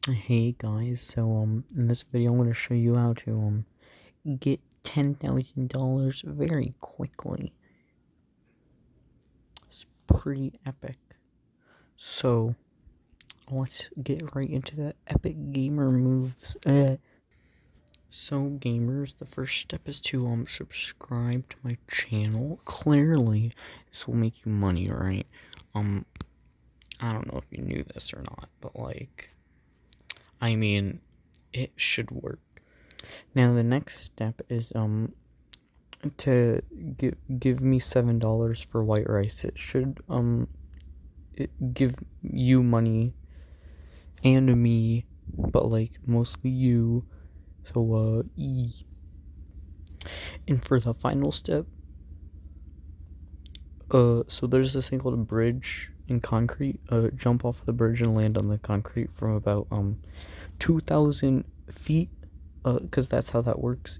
Hey guys, in this video I'm gonna show you how to get $10,000 very quickly. It's pretty epic. So let's get right into the epic gamer moves. So gamers, the first step is to subscribe to my channel. Clearly, this will make you money, right? I don't know if you knew this or not, but I mean, it should work. Now the next step is to give me $7 for white rice. It should give you money and me, but mostly you. So and for the final step, so there's this thing called a bridge in concrete. Jump off the bridge and land on the concrete from about 2,000 feet. Because that's how that works.